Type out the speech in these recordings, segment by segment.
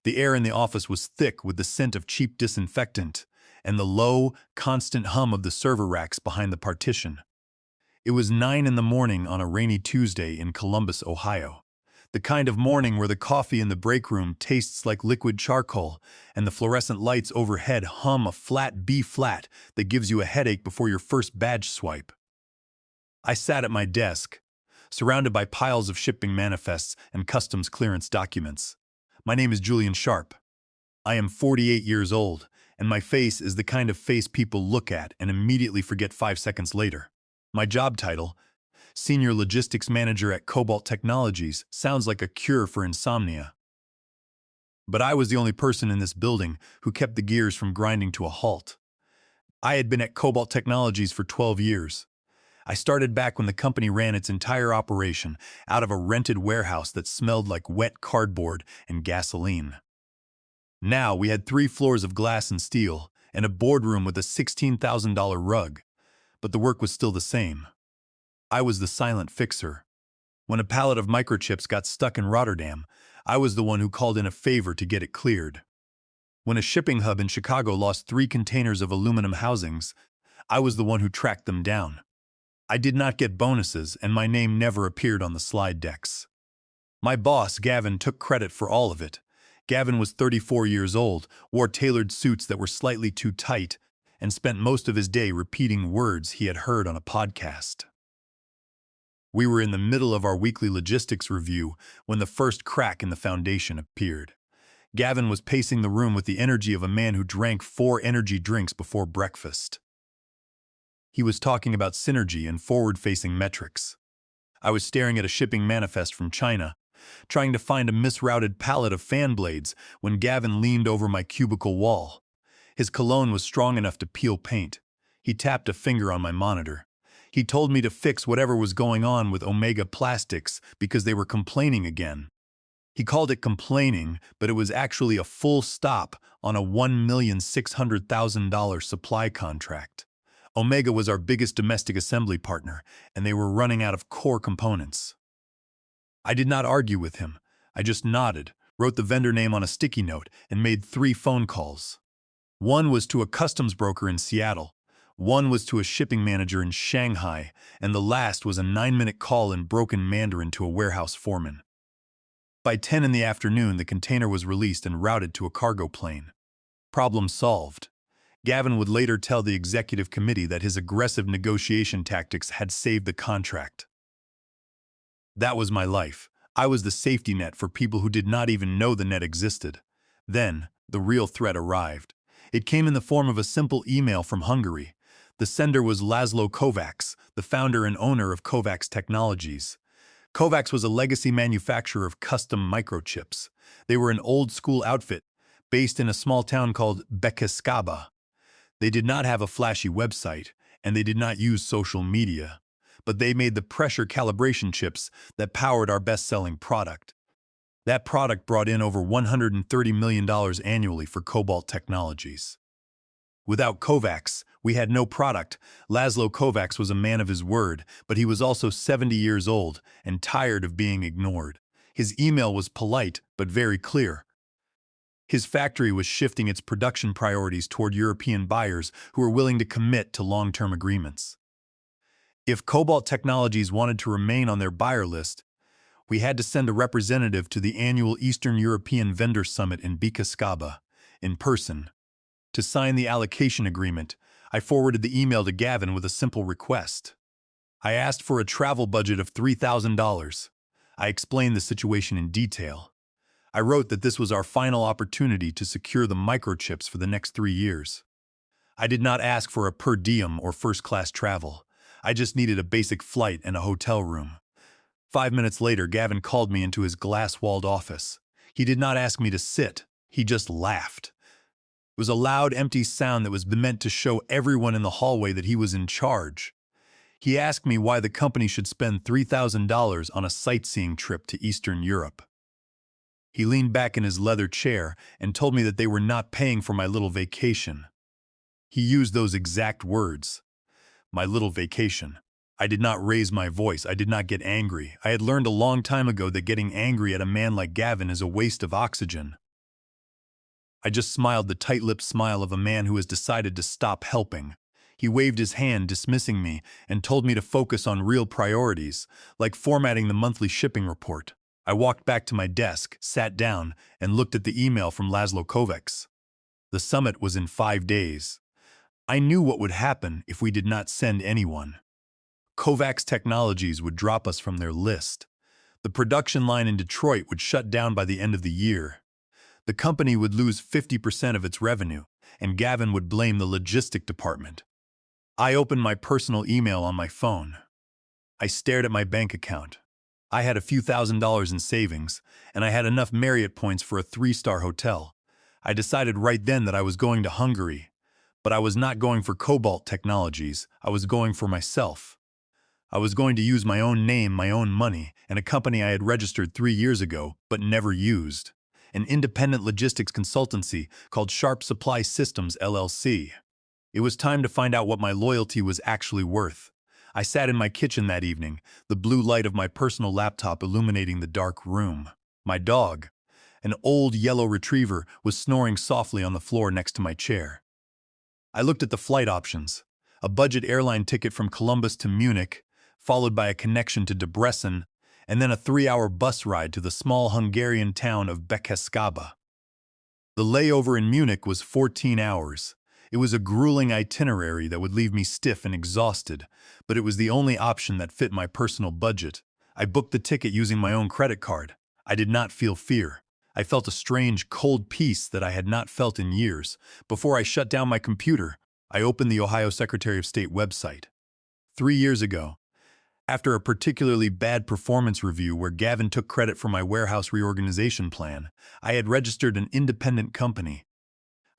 The air in the office was thick with the scent of cheap disinfectant and the low, constant hum of the server racks behind the partition. It was 9 in the morning on a rainy Tuesday in Columbus, Ohio. The kind of morning where the coffee in the break room tastes like liquid charcoal and the fluorescent lights overhead hum a flat B flat that gives you a headache before your first badge swipe. I sat at my desk, surrounded by piles of shipping manifests and customs clearance documents. My name is Julian Sharp. I am 48 years old, and my face is the kind of face people look at and immediately forget 5 seconds later. My job title, Senior Logistics Manager at Cobalt Technologies, sounds like a cure for insomnia. But I was the only person in this building who kept the gears from grinding to a halt. I had been at Cobalt Technologies for 12 years. I started back when the company ran its entire operation out of a rented warehouse that smelled like wet cardboard and gasoline. Now we had 3 floors of glass and steel and a boardroom with a $16,000 rug, but the work was still the same. I was the silent fixer. When a pallet of microchips got stuck in Rotterdam, I was the one who called in a favor to get it cleared. When a shipping hub in Chicago lost 3 containers of aluminum housings, I was the one who tracked them down. I did not get bonuses, and my name never appeared on the slide decks. My boss, Gavin, took credit for all of it. Gavin was 34 years old, wore tailored suits that were slightly too tight, and spent most of his day repeating words he had heard on a podcast. We were in the middle of our weekly logistics review when the first crack in the foundation appeared. Gavin was pacing the room with the energy of a man who drank 4 energy drinks before breakfast. He was talking about synergy and forward-facing metrics. I was staring at a shipping manifest from China, trying to find a misrouted pallet of fan blades when Gavin leaned over my cubicle wall. His cologne was strong enough to peel paint. He tapped a finger on my monitor. He told me to fix whatever was going on with Omega Plastics because they were complaining again. He called it complaining, but it was actually a full stop on a $1,600,000 supply contract. Omega was our biggest domestic assembly partner, and they were running out of core components. I did not argue with him. I just nodded, wrote the vendor name on a sticky note, and made 3 phone calls. One was to a customs broker in Seattle, one was to a shipping manager in Shanghai, and the last was a 9-minute call in broken Mandarin to a warehouse foreman. By 10 in the afternoon, the container was released and routed to a cargo plane. Problem solved. Gavin would later tell the executive committee that his aggressive negotiation tactics had saved the contract. That was my life. I was the safety net for people who did not even know the net existed. Then, the real threat arrived. It came in the form of a simple email from Hungary. The sender was Laszlo Kovacs, the founder and owner of Kovacs Technologies. Kovacs was a legacy manufacturer of custom microchips. They were an old-school outfit, based in a small town called Bekiskaba. They did not have a flashy website, and they did not use social media, but they made the pressure calibration chips that powered our best-selling product. That product brought in over $130 million annually for Cobalt Technologies. Without Kovacs, we had no product. Laszlo Kovacs was a man of his word, but he was also 70 years old and tired of being ignored. His email was polite, but very clear. His factory was shifting its production priorities toward European buyers who were willing to commit to long-term agreements. If Cobalt Technologies wanted to remain on their buyer list, we had to send a representative to the annual Eastern European Vendor Summit in Bekiskaba, in person. To sign the allocation agreement, I forwarded the email to Gavin with a simple request. I asked for a travel budget of $3,000. I explained the situation in detail. I wrote that this was our final opportunity to secure the microchips for the next 3 years. I did not ask for a per diem or first-class travel. I just needed a basic flight and a hotel room. 5 minutes later, Gavin called me into his glass-walled office. He did not ask me to sit. He just laughed. It was a loud, empty sound that was meant to show everyone in the hallway that he was in charge. He asked me why the company should spend $3,000 on a sightseeing trip to Eastern Europe. He leaned back in his leather chair and told me that they were not paying for my little vacation. He used those exact words. My little vacation. I did not raise my voice. I did not get angry. I had learned a long time ago that getting angry at a man like Gavin is a waste of oxygen. I just smiled the tight-lipped smile of a man who has decided to stop helping. He waved his hand, dismissing me, and told me to focus on real priorities, like formatting the monthly shipping report. I walked back to my desk, sat down, and looked at the email from Laszlo Kovacs. The summit was in 5 days. I knew what would happen if we did not send anyone. Kovacs Technologies would drop us from their list. The production line in Detroit would shut down by the end of the year. The company would lose 50% of its revenue, and Gavin would blame the logistic department. I opened my personal email on my phone. I stared at my bank account. I had a few $1,000s in savings, and I had enough Marriott points for a 3-star hotel. I decided right then that I was going to Hungary. But I was not going for Cobalt Technologies, I was going for myself. I was going to use my own name, my own money, and a company I had registered 3 years ago, but never used. An independent logistics consultancy called Sharp Supply Systems, LLC. It was time to find out what my loyalty was actually worth. I sat in my kitchen that evening, the blue light of my personal laptop illuminating the dark room. My dog, an old yellow retriever, was snoring softly on the floor next to my chair. I looked at the flight options. A budget airline ticket from Columbus to Munich, followed by a connection to Debrecen, and then a 3-hour bus ride to the small Hungarian town of Bekészkaba. The layover in Munich was 14 hours. It was a grueling itinerary that would leave me stiff and exhausted, but it was the only option that fit my personal budget. I booked the ticket using my own credit card. I did not feel fear. I felt a strange, cold peace that I had not felt in years. Before I shut down my computer, I opened the Ohio Secretary of State website. 3 years ago, after a particularly bad performance review where Gavin took credit for my warehouse reorganization plan, I had registered an independent company.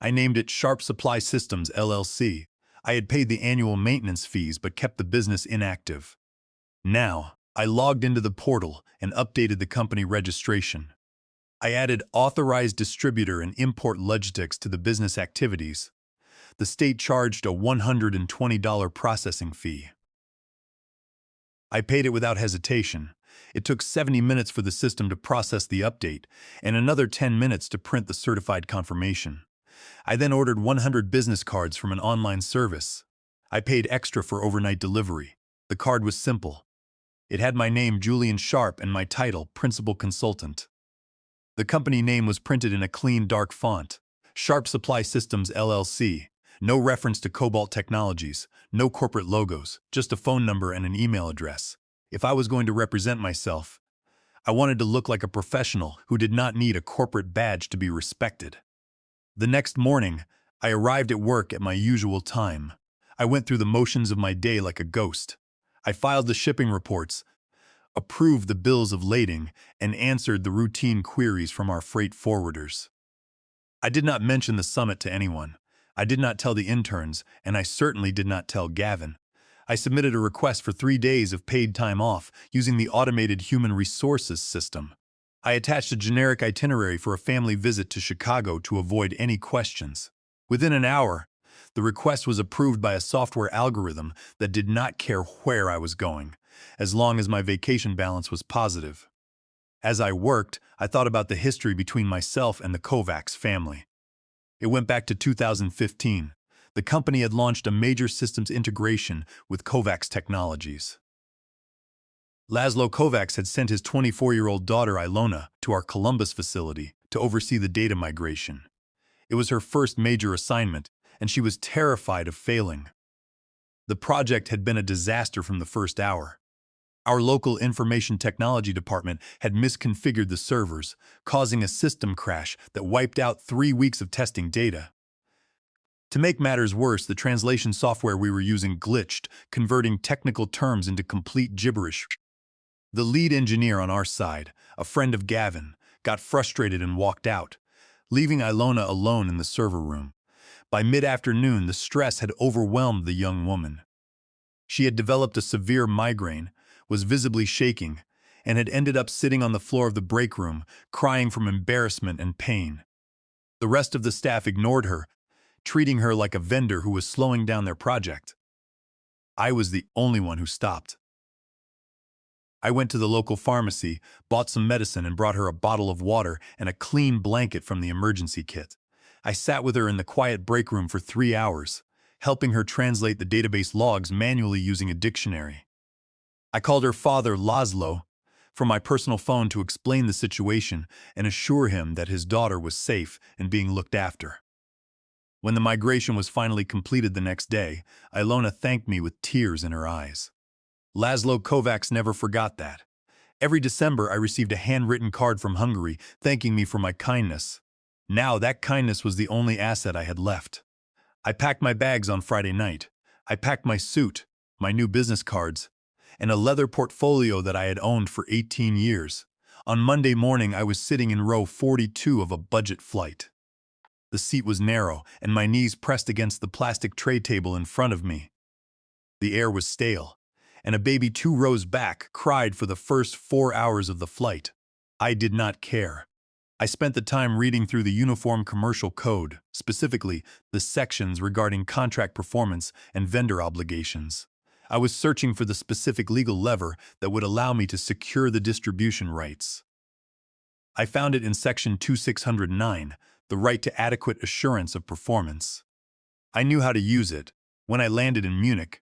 I named it Sharp Supply Systems, LLC. I had paid the annual maintenance fees but kept the business inactive. Now, I logged into the portal and updated the company registration. I added authorized distributor and import logistics to the business activities. The state charged a $120 processing fee. I paid it without hesitation. It took 70 minutes for the system to process the update and another 10 minutes to print the certified confirmation. I then ordered 100 business cards from an online service. I paid extra for overnight delivery. The card was simple. It had my name, Julian Sharp, and my title, Principal Consultant. The company name was printed in a clean, dark font. Sharp Supply Systems, LLC. No reference to Cobalt Technologies, no corporate logos, just a phone number and an email address. If I was going to represent myself, I wanted to look like a professional who did not need a corporate badge to be respected. The next morning, I arrived at work at my usual time. I went through the motions of my day like a ghost. I filed the shipping reports, approved the bills of lading, and answered the routine queries from our freight forwarders. I did not mention the summit to anyone. I did not tell the interns, and I certainly did not tell Gavin. I submitted a request for 3 days of paid time off using the automated human resources system. I attached a generic itinerary for a family visit to Chicago to avoid any questions. Within an hour, the request was approved by a software algorithm that did not care where I was going, as long as my vacation balance was positive. As I worked, I thought about the history between myself and the Kovacs family. It went back to 2015. The company had launched a major systems integration with Kovacs Technologies. Laszlo Kovacs had sent his 24-year-old daughter Ilona to our Columbus facility to oversee the data migration. It was her first major assignment, and she was terrified of failing. The project had been a disaster from the first hour. Our local information technology department had misconfigured the servers, causing a system crash that wiped out 3 weeks of testing data. To make matters worse, the translation software we were using glitched, converting technical terms into complete gibberish. The lead engineer on our side, a friend of Gavin, got frustrated and walked out, leaving Ilona alone in the server room. By mid-afternoon, the stress had overwhelmed the young woman. She had developed a severe migraine, was visibly shaking, and had ended up sitting on the floor of the break room, crying from embarrassment and pain. The rest of the staff ignored her, treating her like a vendor who was slowing down their project. I was the only one who stopped. I went to the local pharmacy, bought some medicine, and brought her a bottle of water and a clean blanket from the emergency kit. I sat with her in the quiet break room for 3 hours, helping her translate the database logs manually using a dictionary. I called her father, Laszlo, from my personal phone to explain the situation and assure him that his daughter was safe and being looked after. When the migration was finally completed the next day, Ilona thanked me with tears in her eyes. Laszlo Kovacs never forgot that. Every December, I received a handwritten card from Hungary thanking me for my kindness. Now that kindness was the only asset I had left. I packed my bags on Friday night. I packed my suit, my new business cards, and a leather portfolio that I had owned for 18 years. On Monday morning, I was sitting in row 42 of a budget flight. The seat was narrow, and my knees pressed against the plastic tray table in front of me. The air was stale, and a baby 2 rows back cried for the first 4 hours of the flight. I did not care. I spent the time reading through the Uniform Commercial Code, specifically the sections regarding contract performance and vendor obligations. I was searching for the specific legal lever that would allow me to secure the distribution rights. I found it in Section 2609, the right to adequate assurance of performance. I knew how to use it. When I landed in Munich,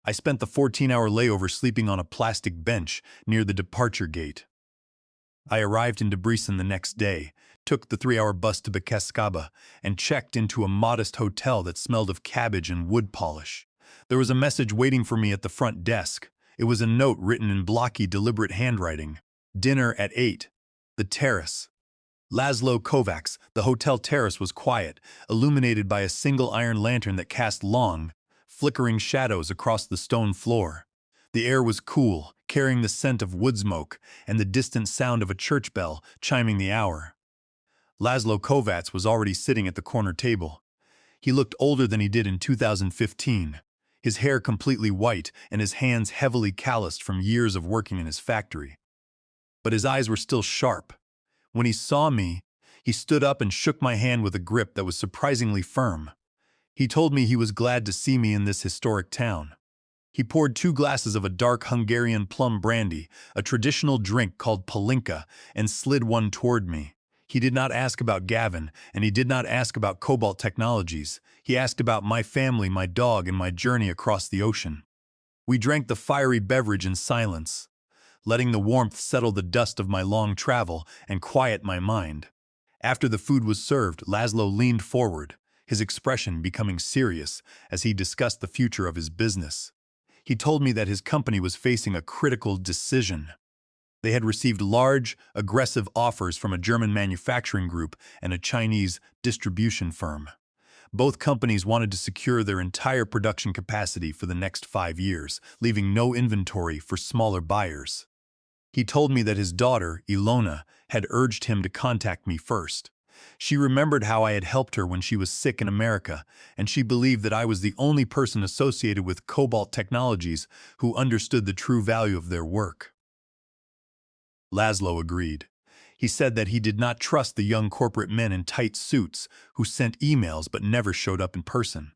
I spent the 14-hour layover sleeping on a plastic bench near the departure gate. I arrived in Debrecen the next day, took the 3-hour bus to Bekeskabe, and checked into a modest hotel that smelled of cabbage and wood polish. There was a message waiting for me at the front desk. It was a note written in blocky, deliberate handwriting. Dinner at 8. The terrace. Laszlo Kovacs, the hotel terrace was quiet, illuminated by a single iron lantern that cast long, flickering shadows across the stone floor. The air was cool, carrying the scent of wood smoke and the distant sound of a church bell chiming the hour. Laszlo Kovacs was already sitting at the corner table. He looked older than he did in 2015, his hair completely white and his hands heavily calloused from years of working in his factory. But his eyes were still sharp. When he saw me, he stood up and shook my hand with a grip that was surprisingly firm. He told me he was glad to see me in this historic town. He poured 2 glasses of a dark Hungarian plum brandy, a traditional drink called palinka, and slid one toward me. He did not ask about Gavin, and he did not ask about Cobalt Technologies. He asked about my family, my dog, and my journey across the ocean. We drank the fiery beverage in silence, letting the warmth settle the dust of my long travel and quiet my mind. After the food was served, Laszlo leaned forward, his expression becoming serious as he discussed the future of his business. He told me that his company was facing a critical decision. They had received large, aggressive offers from a German manufacturing group and a Chinese distribution firm. Both companies wanted to secure their entire production capacity for the next 5 years, leaving no inventory for smaller buyers. He told me that his daughter, Ilona, had urged him to contact me first. She remembered how I had helped her when she was sick in America, and she believed that I was the only person associated with Cobalt Technologies who understood the true value of their work. Laszlo agreed. He said that he did not trust the young corporate men in tight suits who sent emails but never showed up in person.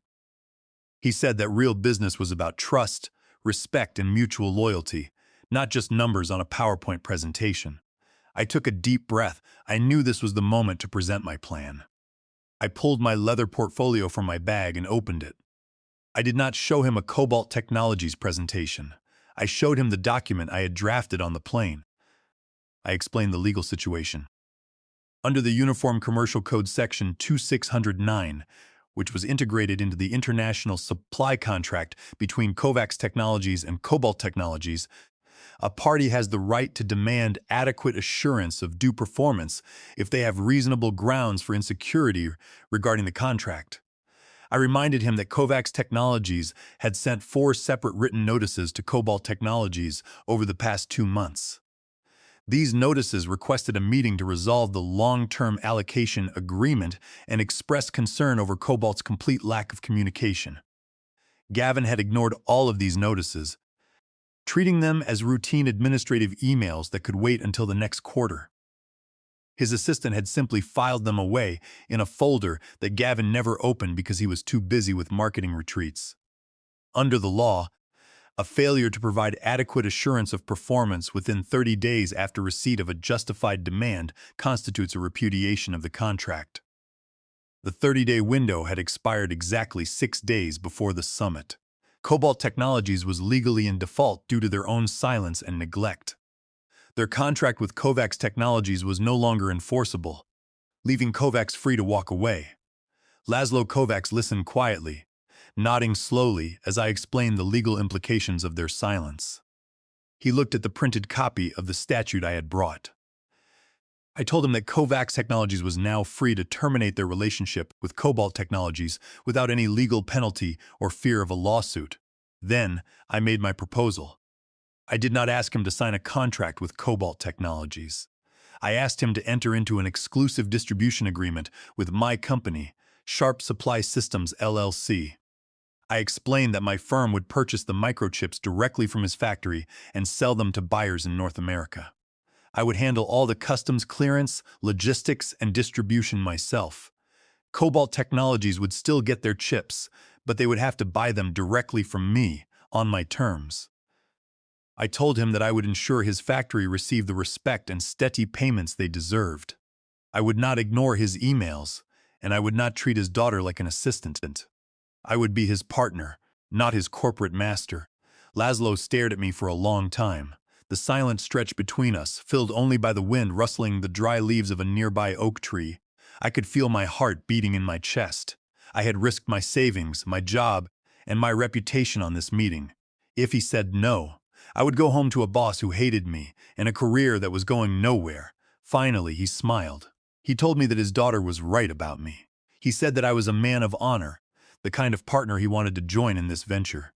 He said that real business was about trust, respect, and mutual loyalty, not just numbers on a PowerPoint presentation. I took a deep breath. I knew this was the moment to present my plan. I pulled my leather portfolio from my bag and opened it. I did not show him a Cobalt Technologies presentation. I showed him the document I had drafted on the plane. I explained the legal situation. Under the Uniform Commercial Code Section 2609, which was integrated into the international supply contract between Kovacs Technologies and Cobalt Technologies, a party has the right to demand adequate assurance of due performance if they have reasonable grounds for insecurity regarding the contract. I reminded him that Kovacs Technologies had sent 4 separate written notices to Cobalt Technologies over the past 2 months. These notices requested a meeting to resolve the long-term allocation agreement and expressed concern over Cobalt's complete lack of communication. Gavin had ignored all of these notices, treating them as routine administrative emails that could wait until the next quarter. His assistant had simply filed them away in a folder that Gavin never opened because he was too busy with marketing retreats. Under the law, a failure to provide adequate assurance of performance within 30 days after receipt of a justified demand constitutes a repudiation of the contract. The 30-day window had expired exactly 6 days before the summit. Cobalt Technologies was legally in default due to their own silence and neglect. Their contract with Kovacs Technologies was no longer enforceable, leaving Kovacs free to walk away. Laszlo Kovacs listened quietly, nodding slowly as I explained the legal implications of their silence. He looked at the printed copy of the statute I had brought. I told him that Kovacs Technologies was now free to terminate their relationship with Cobalt Technologies without any legal penalty or fear of a lawsuit. Then, I made my proposal. I did not ask him to sign a contract with Cobalt Technologies. I asked him to enter into an exclusive distribution agreement with my company, Sharp Supply Systems LLC. I explained that my firm would purchase the microchips directly from his factory and sell them to buyers in North America. I would handle all the customs clearance, logistics, and distribution myself. Cobalt Technologies would still get their chips, but they would have to buy them directly from me, on my terms. I told him that I would ensure his factory received the respect and steady payments they deserved. I would not ignore his emails, and I would not treat his daughter like an assistant. I would be his partner, not his corporate master. Laszlo stared at me for a long time. The silent stretch between us, filled only by the wind rustling the dry leaves of a nearby oak tree. I could feel my heart beating in my chest. I had risked my savings, my job, and my reputation on this meeting. If he said no, I would go home to a boss who hated me and a career that was going nowhere. Finally, he smiled. He told me that his daughter was right about me. He said that I was a man of honor, the kind of partner he wanted to join in this venture.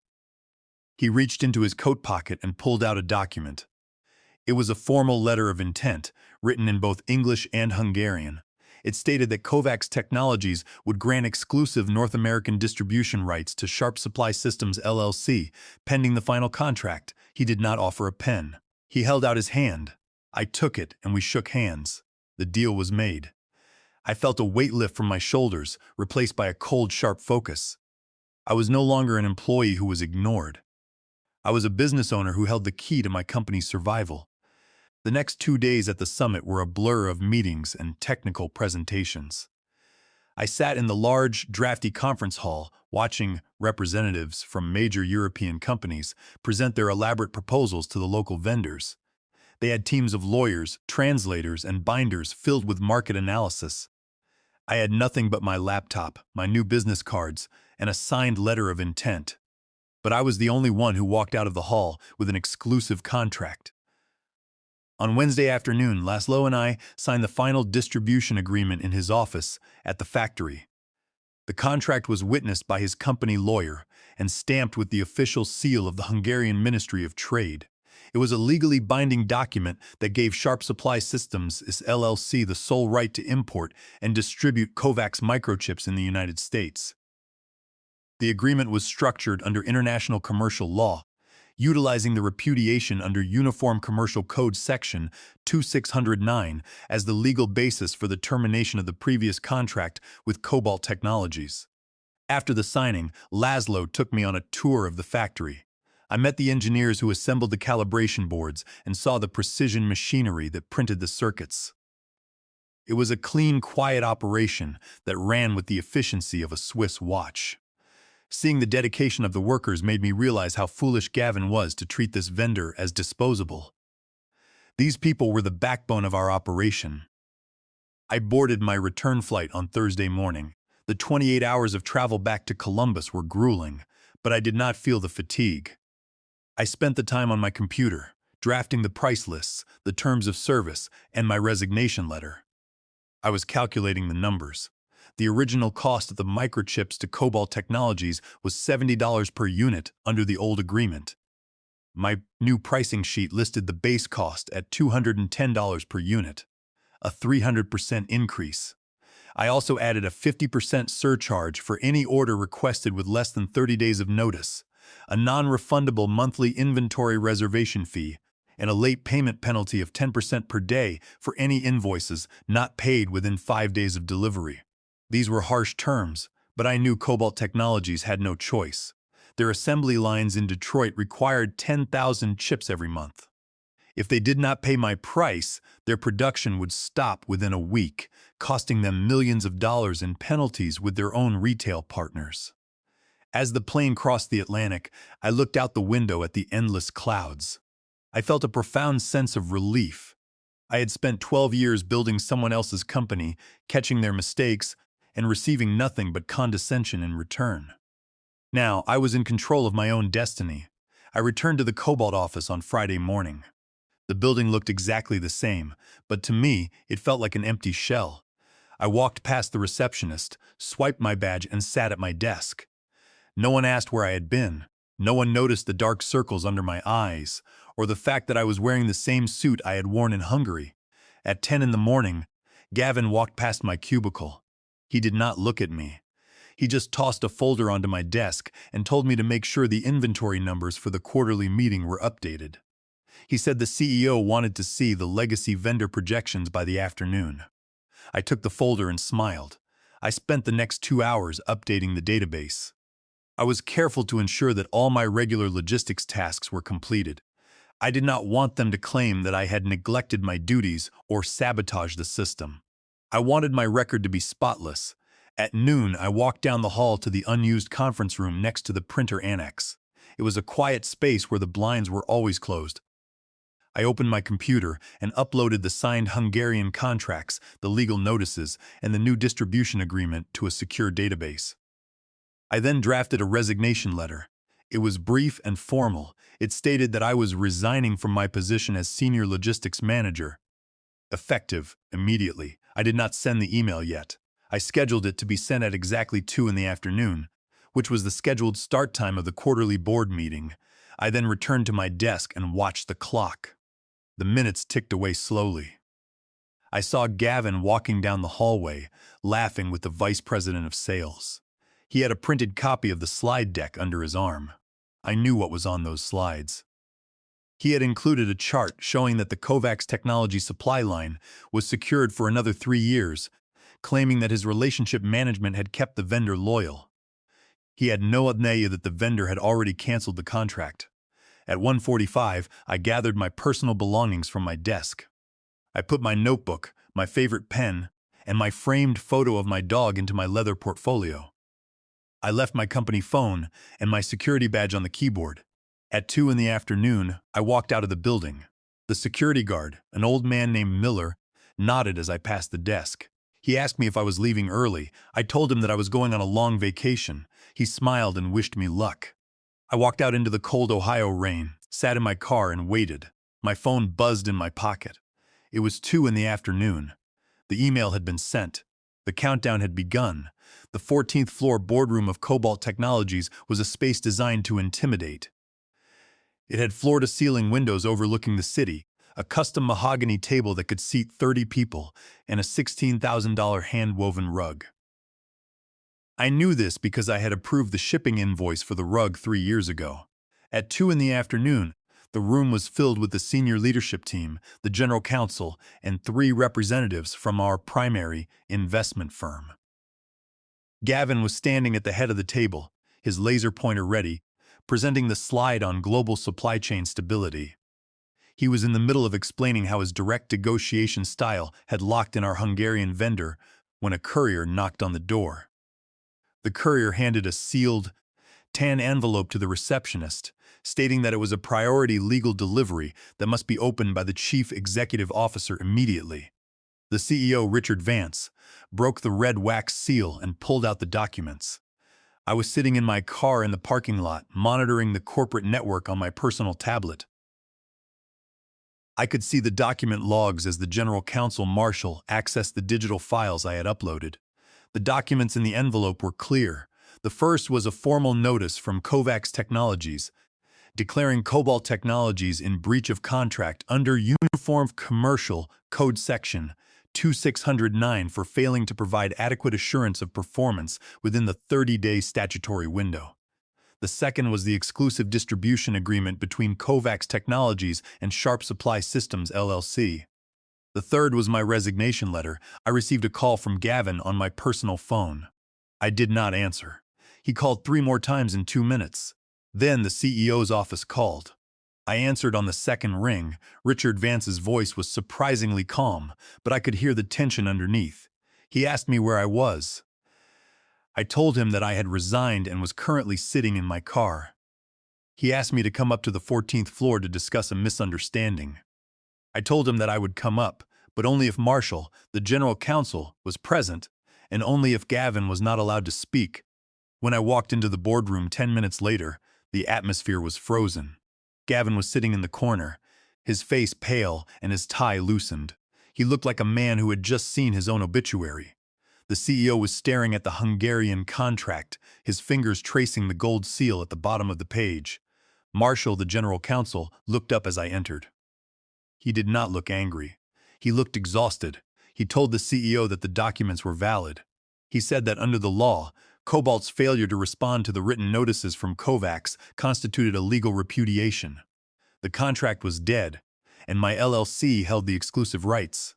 He reached into his coat pocket and pulled out a document. It was a formal letter of intent, written in both English and Hungarian. It stated that Kovacs Technologies would grant exclusive North American distribution rights to Sharp Supply Systems LLC, pending the final contract. He did not offer a pen. He held out his hand. I took it and we shook hands. The deal was made. I felt a weight lift from my shoulders, replaced by a cold, sharp focus. I was no longer an employee who was ignored. I was a business owner who held the key to my company's survival. The next 2 days at the summit were a blur of meetings and technical presentations. I sat in the large, drafty conference hall, watching representatives from major European companies present their elaborate proposals to the local vendors. They had teams of lawyers, translators, and binders filled with market analysis. I had nothing but my laptop, my new business cards, and a signed letter of intent. But I was the only one who walked out of the hall with an exclusive contract. On Wednesday afternoon, Laszlo and I signed the final distribution agreement in his office at the factory. The contract was witnessed by his company lawyer and stamped with the official seal of the Hungarian Ministry of Trade. It was a legally binding document that gave Sharp Supply Systems LLC the sole right to import and distribute Kovacs microchips in the United States. The agreement was structured under international commercial law, utilizing the repudiation under Uniform Commercial Code Section 2609 as the legal basis for the termination of the previous contract with Cobalt Technologies. After the signing, Laszlo took me on a tour of the factory. I met the engineers who assembled the calibration boards and saw the precision machinery that printed the circuits. It was a clean, quiet operation that ran with the efficiency of a Swiss watch. Seeing the dedication of the workers made me realize how foolish Gavin was to treat this vendor as disposable. These people were the backbone of our operation. I boarded my return flight on Thursday morning. The 28 hours of travel back to Columbus were grueling, but I did not feel the fatigue. I spent the time on my computer, drafting the price lists, the terms of service, and my resignation letter. I was calculating the numbers. The original cost of the microchips to Cobalt Technologies was $70 per unit under the old agreement. My new pricing sheet listed the base cost at $210 per unit, a 300% increase. I also added a 50% surcharge for any order requested with less than 30 days of notice, a non-refundable monthly inventory reservation fee, and a late payment penalty of 10% per day for any invoices not paid within 5 days of delivery. These were harsh terms, but I knew Cobalt Technologies had no choice. Their assembly lines in Detroit required 10,000 chips every month. If they did not pay my price, their production would stop within a week, costing them millions of dollars in penalties with their own retail partners. As the plane crossed the Atlantic, I looked out the window at the endless clouds. I felt a profound sense of relief. I had spent 12 years building someone else's company, catching their mistakes, and receiving nothing but condescension in return. Now, I was in control of my own destiny. I returned to the Cobalt office on Friday morning. The building looked exactly the same, but to me, it felt like an empty shell. I walked past the receptionist, swiped my badge, and sat at my desk. No one asked where I had been. No one noticed the dark circles under my eyes, or the fact that I was wearing the same suit I had worn in Hungary. At 10 in the morning, Gavin walked past my cubicle. He did not look at me. He just tossed a folder onto my desk and told me to make sure the inventory numbers for the quarterly meeting were updated. He said the CEO wanted to see the legacy vendor projections by the afternoon. I took the folder and smiled. I spent the next 2 hours updating the database. I was careful to ensure that all my regular logistics tasks were completed. I did not want them to claim that I had neglected my duties or sabotaged the system. I wanted my record to be spotless. At noon, I walked down the hall to the unused conference room next to the printer annex. It was a quiet space where the blinds were always closed. I opened my computer and uploaded the signed Hungarian contracts, the legal notices, and the new distribution agreement to a secure database. I then drafted a resignation letter. It was brief and formal. It stated that I was resigning from my position as senior logistics manager, effective immediately. I did not send the email yet. I scheduled it to be sent at exactly 2 in the afternoon, which was the scheduled start time of the quarterly board meeting. I then returned to my desk and watched the clock. The minutes ticked away slowly. I saw Gavin walking down the hallway, laughing with the vice president of sales. He had a printed copy of the slide deck under his arm. I knew what was on those slides. He had included a chart showing that the Kovacs technology supply line was secured for another 3 years, claiming that his relationship management had kept the vendor loyal. He had no idea that the vendor had already canceled the contract. At 1:45, I gathered my personal belongings from my desk. I put my notebook, my favorite pen, and my framed photo of my dog into my leather portfolio. I left my company phone and my security badge on the keyboard. At 2 in the afternoon, I walked out of the building. The security guard, an old man named Miller, nodded as I passed the desk. He asked me if I was leaving early. I told him that I was going on a long vacation. He smiled and wished me luck. I walked out into the cold Ohio rain, sat in my car and waited. My phone buzzed in my pocket. It was 2 in the afternoon. The email had been sent. The countdown had begun. The 14th floor boardroom of Cobalt Technologies was a space designed to intimidate. It had floor-to-ceiling windows overlooking the city, a custom mahogany table that could seat 30 people, and a $16,000 hand-woven rug. I knew this because I had approved the shipping invoice for the rug 3 years ago. At 2 in the afternoon, the room was filled with the senior leadership team, the general counsel, and 3 representatives from our primary investment firm. Gavin was standing at the head of the table, his laser pointer ready, presenting the slide on global supply chain stability. He was in the middle of explaining how his direct negotiation style had locked in our Hungarian vendor when a courier knocked on the door. The courier handed a sealed, tan envelope to the receptionist, stating that it was a priority legal delivery that must be opened by the chief executive officer immediately. The CEO, Richard Vance, broke the red wax seal and pulled out the documents. I was sitting in my car in the parking lot, monitoring the corporate network on my personal tablet. I could see the document logs as the general counsel Marshall accessed the digital files I had uploaded. The documents in the envelope were clear. The first was a formal notice from Kovacs Technologies, declaring Cobalt Technologies in breach of contract under Uniform Commercial Code Section 2609 for failing to provide adequate assurance of performance within the 30-day statutory window. The second was the exclusive distribution agreement between Kovacs Technologies and Sharp Supply Systems, LLC. The third was my resignation letter. I received a call from Gavin on my personal phone. I did not answer. He called 3 more times in 2 minutes. Then the CEO's office called. I answered on the second ring. Richard Vance's voice was surprisingly calm, but I could hear the tension underneath. He asked me where I was. I told him that I had resigned and was currently sitting in my car. He asked me to come up to the 14th floor to discuss a misunderstanding. I told him that I would come up, but only if Marshall, the general counsel, was present, and only if Gavin was not allowed to speak. When I walked into the boardroom 10 minutes later, the atmosphere was frozen. Gavin was sitting in the corner, his face pale and his tie loosened. He looked like a man who had just seen his own obituary. The CEO was staring at the Hungarian contract, his fingers tracing the gold seal at the bottom of the page. Marshall, the general counsel, looked up as I entered. He did not look angry. He looked exhausted. He told the CEO that the documents were valid. He said that under the law, Cobalt's failure to respond to the written notices from Kovacs constituted a legal repudiation. The contract was dead, and my LLC held the exclusive rights.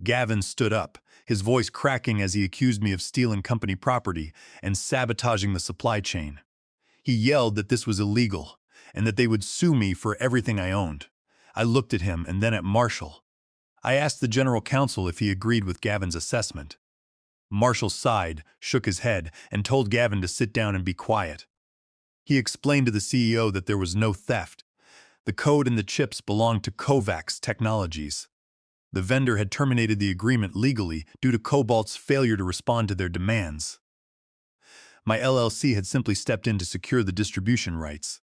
Gavin stood up, his voice cracking as he accused me of stealing company property and sabotaging the supply chain. He yelled that this was illegal, and that they would sue me for everything I owned. I looked at him and then at Marshall. I asked the general counsel if he agreed with Gavin's assessment. Marshall sighed, shook his head, and told Gavin to sit down and be quiet. He explained to the CEO that there was no theft. The code and the chips belonged to Kovacs Technologies. The vendor had terminated the agreement legally due to Cobalt's failure to respond to their demands. My LLC had simply stepped in to secure the distribution rights.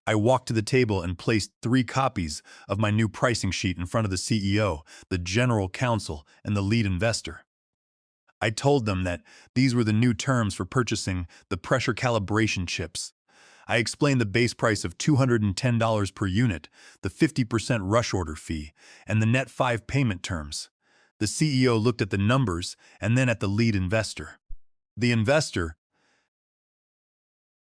I walked to the table and placed 3 copies of my new pricing sheet in front of the CEO, the general counsel, and the lead investor. I told them that these were the new terms for purchasing the pressure calibration chips. I explained the base price of $210 per unit, the 50% rush order fee, and the net 5 payment terms. The CEO looked at the numbers and then at the lead investor. The investor,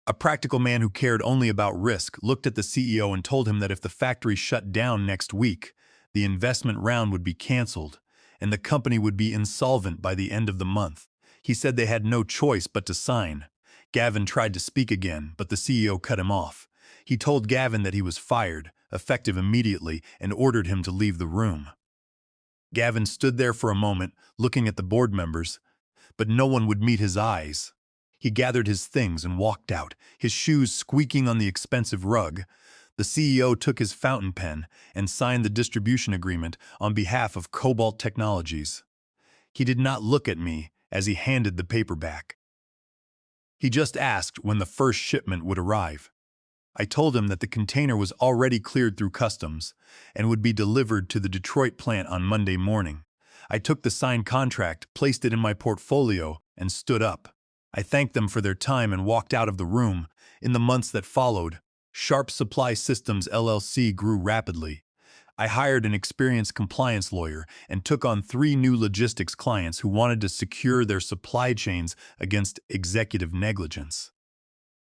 a practical man who cared only about risk, looked at the CEO and told him that if the factory shut down next week, the investment round would be canceled, and the company would be insolvent by the end of the month. He said they had no choice but to sign. Gavin tried to speak again, but the CEO cut him off. He told Gavin that he was fired, effective immediately, and ordered him to leave the room. Gavin stood there for a moment, looking at the board members, but no one would meet his eyes. He gathered his things and walked out, his shoes squeaking on the expensive rug. The CEO took his fountain pen and signed the distribution agreement on behalf of Cobalt Technologies. He did not look at me as he handed the paper back. He just asked when the first shipment would arrive. I told him that the container was already cleared through customs and would be delivered to the Detroit plant on Monday morning. I took the signed contract, placed it in my portfolio, and stood up. I thanked them for their time and walked out of the room. In the months that followed, Sharp Supply Systems LLC grew rapidly. I hired an experienced compliance lawyer and took on 3 new logistics clients who wanted to secure their supply chains against executive negligence.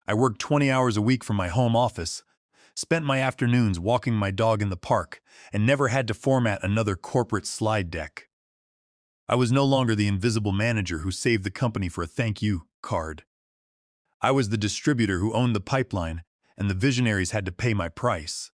I worked 20 hours a week from my home office, spent my afternoons walking my dog in the park, and never had to format another corporate slide deck. I was no longer the invisible manager who saved the company for a thank you card. I was the distributor who owned the pipeline, and the visionaries had to pay my price.